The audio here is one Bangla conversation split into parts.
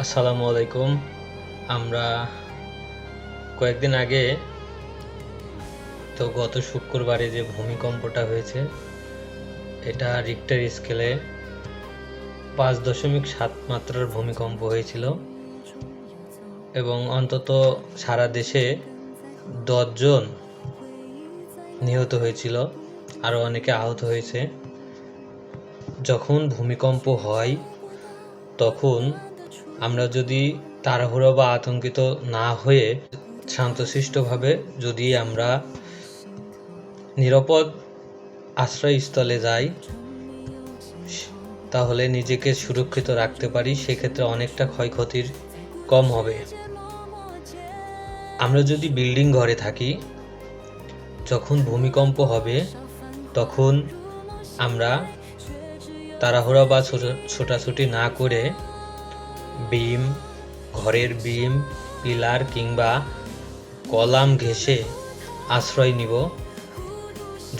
আসসালামু আলাইকুম। আমরা কয়েকদিন আগে গত শুক্রবারে যে ভূমিকম্পটা হয়েছে, এটা রিক্টার স্কেলে 5.7 মাত্রার ভূমিকম্প হয়েছিল এবং অন্তত সারা দেশে 10 জন নিহত হয়েছিল, আরও অনেকে আহত হয়েছে। যখন ভূমিকম্প হয় তখন আমরা যদি তাড়াহুড়ো বা আতঙ্কিত না হয়ে শান্তশিষ্টভাবে যদি আমরা নিরাপদ আশ্রয়স্থলে যাই, তাহলে নিজেকে সুরক্ষিত রাখতে পারি। সেক্ষেত্রে অনেকটা ক্ষয়ক্ষতির কম হবে। আমরা যদি বিল্ডিং ঘরে থাকি, যখন ভূমিকম্প হবে তখন আমরা তাড়াহুড়া বা ছোটাছুটি না করে ঘরের বিম, পিলার কিংবা কলাম ঘেঁষে আশ্রয় নিব।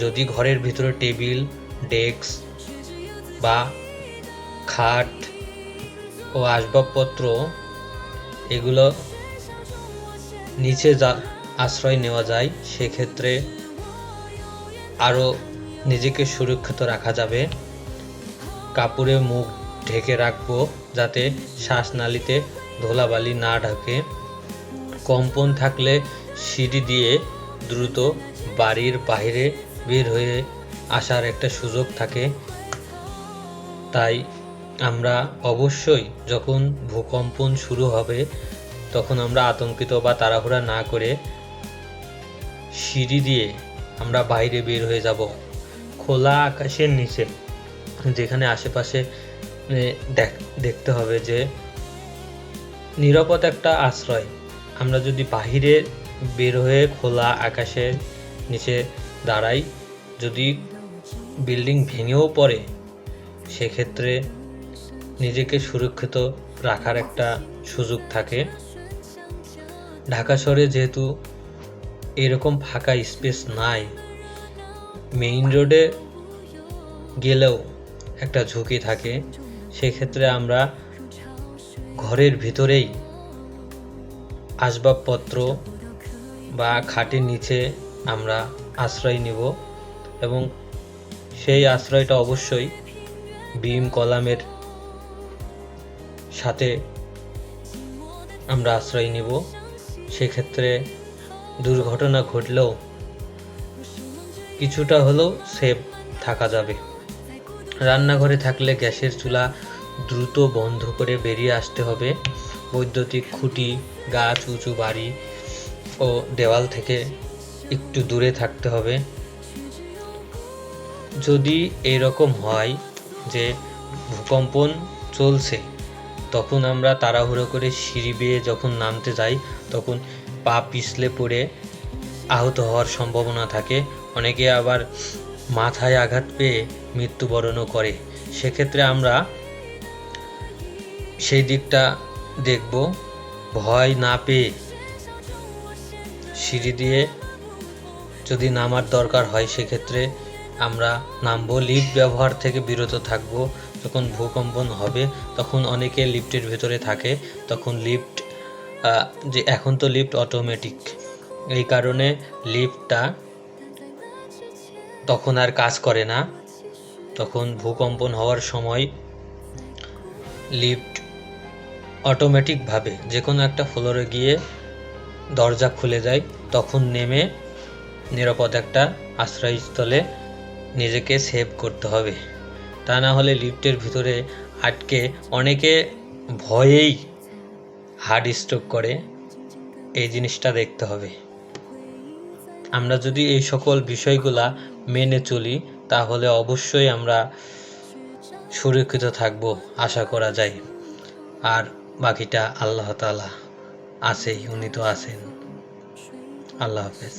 যদি ঘরের ভিতরে টেবিল, ডেস্ক বা খাট ও আসবাবপত্র এগুলো নিচে আশ্রয় নেওয়া যায়, সেক্ষেত্রে আরও নিজেকে সুরক্ষিত রাখা যাবে। কাপড়ে মুখ ঢেকে রাখবো যাতে শ্বাসনালীতে ধুলাবালি না ঢোকে। কম্পন থাকলে সিঁড়ি দিয়ে দ্রুত বাড়ির বাইরে বের হয়ে আসার একটা সুযোগ থাকে। তাই আমরা অবশ্যই যখন ভূকম্পন শুরু হবে তখন আমরা আতঙ্কিত বা তাড়াহুড়া না করে সিঁড়ি দিয়ে আমরা বাইরে বের হয়ে যাব। খোলা আকাশের নিচে, যেখানে আশেপাশে দেখতে হবে যে নিরাপদ একটা আশ্রয়। আমরা যদি বাহিরে বের হয়ে খোলা আকাশের নিচে দাঁড়াই, যদি বিল্ডিং ভেঙেও পড়ে, সেক্ষেত্রে নিজেকে সুরক্ষিত রাখার একটা সুযোগ থাকে। ঢাকা শহরে যেহেতু এরকম ফাঁকা স্পেস নাই, মেইন রোডে গেলেও একটা ঝুঁকি থাকে। সেক্ষেত্রে আমরা ঘরের ভিতরেই আসবাবপত্র বা খাটের নিচে আমরা আশ্রয় নিব এবং সেই আশ্রয়টা অবশ্যই বিম কলামের সাথে আমরা আশ্রয় নিব। সেক্ষেত্রে দুর্ঘটনা ঘটলেও কিছুটা হলেও সেফ থাকা যাবে। রান্নাঘরে থাকলে গ্যাসের চুলা দ্রুত বন্ধ করে বেরিয়ে আসতে হবে। বৈদ্যুতিক খুঁটি, গাছ, উঁচু বাড়ি ও দেওয়াল থেকে একটু দূরে থাকতে হবে। যদি এরকম হয় যে ভূকম্পন চলছে, তখন আমরা তাড়াহুড়ো করে সিঁড়ি বেয়ে যখন নামতে যাই, তখন পা পিছলে পড়ে আহত হওয়ার সম্ভাবনা থাকে। অনেকে আবার মাথায় আঘাত পেয়ে মৃত্যুবরণও করে। সেক্ষেত্রে আমরা সেই দিকটা দেখব। ভয় না পেয়ে সিঁড়ি দিয়ে যদি নামার দরকার হয়, সেক্ষেত্রে আমরা নামবো। লিফট ব্যবহার থেকে বিরত থাকব। যখন ভূকম্পন হবে তখন অনেকে লিফটের ভেতরে থাকে, তখন এখন তো লিফট অটোমেটিক, এই কারণে লিফটটা তখন আর কাজ করে না। তখন ভূকম্পন হওয়ার সময় লিফট অটোমেটিকভাবে যে কোনো একটা ফ্লোরে গিয়ে দরজা খুলে যায়। তখন নেমে নিরাপদ একটা আশ্রয়স্থলে নিজেকে সেভ করতে হবে। তা না হলে লিফটের ভিতরে আটকে অনেকে ভয়েই হার্ট স্ট্রোক করে। এই জিনিসটা দেখতে হবে। আমরা যদি এই সকল বিষয়গুলা মেনে চলি, তাহলে অবশ্যই আমরা সুরক্ষিত থাকব আশা করা যায়। আর বাকিটা আল্লাহ তাআলা আছেই, উনি তো আছেন। আল্লাহ হাফেজ।